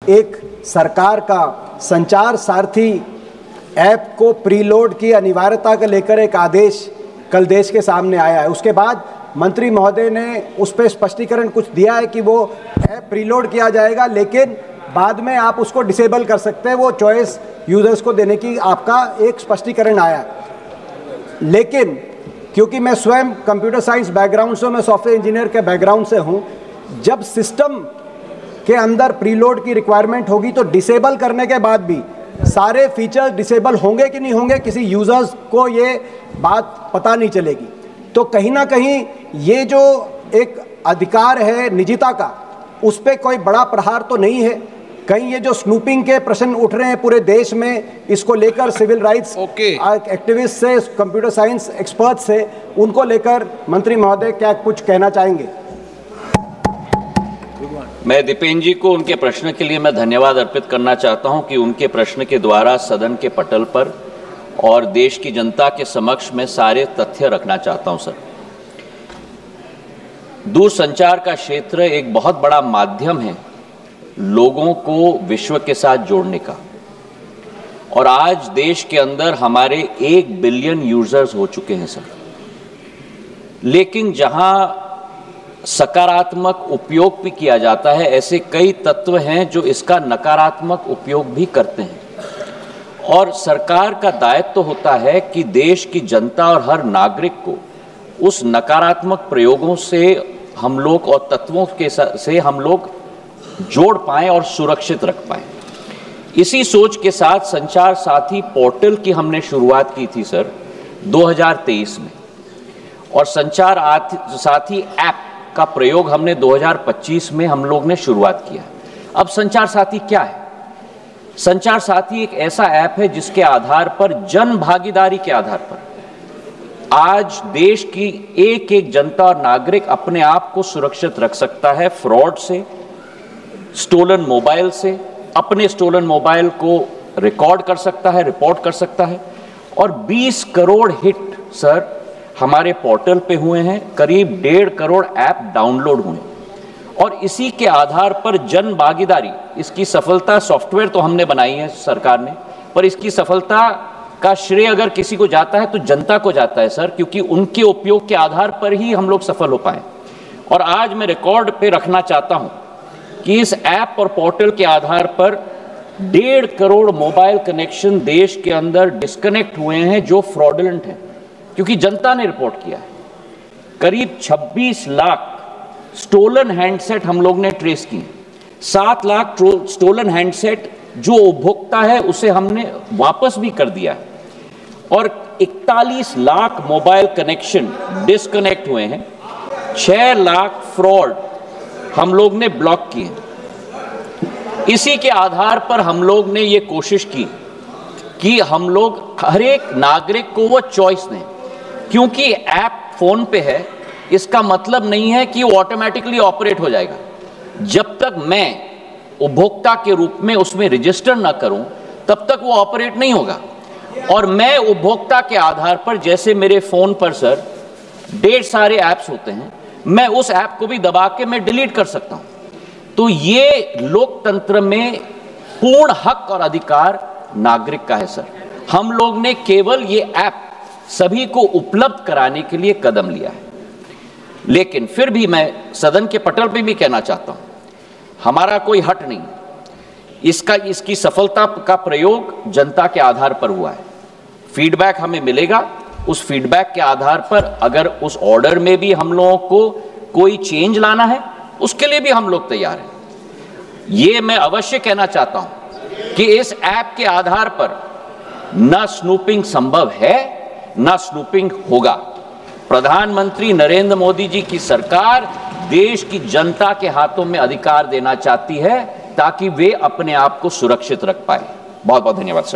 एक सरकार का संचार सारथी ऐप को प्रीलोड की अनिवार्यता को लेकर एक आदेश कल देश के सामने आया है। उसके बाद मंत्री महोदय ने उस पर स्पष्टीकरण कुछ दिया है कि वो ऐप प्रीलोड किया जाएगा, लेकिन बाद में आप उसको डिसेबल कर सकते हैं। वो चॉइस यूजर्स को देने की आपका एक स्पष्टीकरण आया। लेकिन क्योंकि मैं स्वयं कंप्यूटर साइंस बैकग्राउंड से, मैं सॉफ्टवेयर इंजीनियर के बैकग्राउंड से हूं, जब सिस्टम के अंदर प्रीलोड की रिक्वायरमेंट होगी तो डिसेबल करने के बाद भी सारे फीचर्स डिसेबल होंगे कि नहीं होंगे, किसी यूजर्स को ये बात पता नहीं चलेगी। तो कहीं ना कहीं ये जो एक अधिकार है निजता का, उस पर कोई बड़ा प्रहार तो नहीं है। कहीं ये जो स्नूपिंग के प्रश्न उठ रहे हैं पूरे देश में, इसको लेकर सिविल राइट्स एक्टिविस्ट से, कंप्यूटर साइंस एक्सपर्ट से, उनको लेकर मंत्री महोदय क्या कुछ कहना चाहेंगे? मैं दीपेन जी को उनके प्रश्न के लिए मैं धन्यवाद अर्पित करना चाहता हूं कि उनके प्रश्न के द्वारा सदन के पटल पर और देश की जनता के समक्ष में सारे तथ्य रखना चाहता हूं। सर, दूरसंचार का क्षेत्र एक बहुत बड़ा माध्यम है लोगों को विश्व के साथ जोड़ने का, और आज देश के अंदर हमारे 1 बिलियन यूजर्स हो चुके हैं सर। लेकिन जहां सकारात्मक उपयोग भी किया जाता है, ऐसे कई तत्व हैं जो इसका नकारात्मक उपयोग भी करते हैं। और सरकार का दायित्व तो होता है कि देश की जनता और हर नागरिक को उस नकारात्मक प्रयोगों से हम लोग और तत्वों के से हम लोग जोड़ पाएं और सुरक्षित रख पाएं। इसी सोच के साथ संचार साथी पोर्टल की हमने शुरुआत की थी सर 2023 में, और संचार साथी ऐप का प्रयोग हमने 2025 में हम लोग ने शुरुआत किया। अब संचार साथी क्या है? संचार साथी एक ऐसा ऐप है जिसके आधार पर, जन भागीदारी के आधार पर, आज देश की एक एक जनता और नागरिक अपने आप को सुरक्षित रख सकता है फ्रॉड से, स्टोलन मोबाइल से, अपने स्टोलन मोबाइल को रिकॉर्ड कर सकता है, रिपोर्ट कर सकता है। और 20 करोड़ हिट सर हमारे पोर्टल पे हुए हैं, करीब 1.5 करोड़ ऐप डाउनलोड हुए, और इसी के आधार पर जन भागीदारी, इसकी सफलता, सॉफ्टवेयर तो हमने बनाई है सरकार ने, पर इसकी सफलता का श्रेय अगर किसी को जाता है तो जनता को जाता है सर, क्योंकि उनके उपयोग के आधार पर ही हम लोग सफल हो पाए। और आज मैं रिकॉर्ड पे रखना चाहता हूं कि इस ऐप और पोर्टल के आधार पर 1.5 करोड़ मोबाइल कनेक्शन देश के अंदर डिस्कनेक्ट हुए हैं जो फ्रॉडुलेंट हैं, क्योंकि जनता ने रिपोर्ट किया है। करीब 26 लाख स्टोलन हैंडसेट हम लोग ने ट्रेस किए, 7 लाख स्टोलन हैंडसेट जो उपभोक्ता है उसे हमने वापस भी कर दिया है, और 41 लाख मोबाइल कनेक्शन डिस्कनेक्ट हुए हैं, 6 लाख फ्रॉड हम लोग ने ब्लॉक किए। इसी के आधार पर हम लोग ने ये कोशिश की कि हम लोग हर एक नागरिक को वो चॉइस दें, क्योंकि ऐप फोन पे है, इसका मतलब नहीं है कि वो ऑटोमेटिकली ऑपरेट हो जाएगा। जब तक मैं उपभोक्ता के रूप में उसमें रजिस्टर ना करूं, तब तक वो ऑपरेट नहीं होगा। और मैं उपभोक्ता के आधार पर, जैसे मेरे फोन पर सर ढेर सारे ऐप्स होते हैं, मैं उस ऐप को भी दबा के मैं डिलीट कर सकता हूं। तो ये लोकतंत्र में पूर्ण हक और अधिकार नागरिक का है सर। हम लोग ने केवल ये ऐप सभी को उपलब्ध कराने के लिए कदम लिया है। लेकिन फिर भी मैं सदन के पटल पे भी कहना चाहता हूं, हमारा कोई हट नहीं, इसकी सफलता का प्रयोग जनता के आधार पर हुआ है। फीडबैक हमें मिलेगा, उस फीडबैक के आधार पर अगर उस ऑर्डर में भी हम लोगों को कोई चेंज लाना है, उसके लिए भी हम लोग तैयार हैं। ये मैं अवश्य कहना चाहता हूं कि इस ऐप के आधार पर न स्नूपिंग संभव है, न स्नूपिंग होगा। प्रधानमंत्री नरेंद्र मोदी जी की सरकार देश की जनता के हाथों में अधिकार देना चाहती है ताकि वे अपने आप को सुरक्षित रख पाए। बहुत बहुत धन्यवाद सर।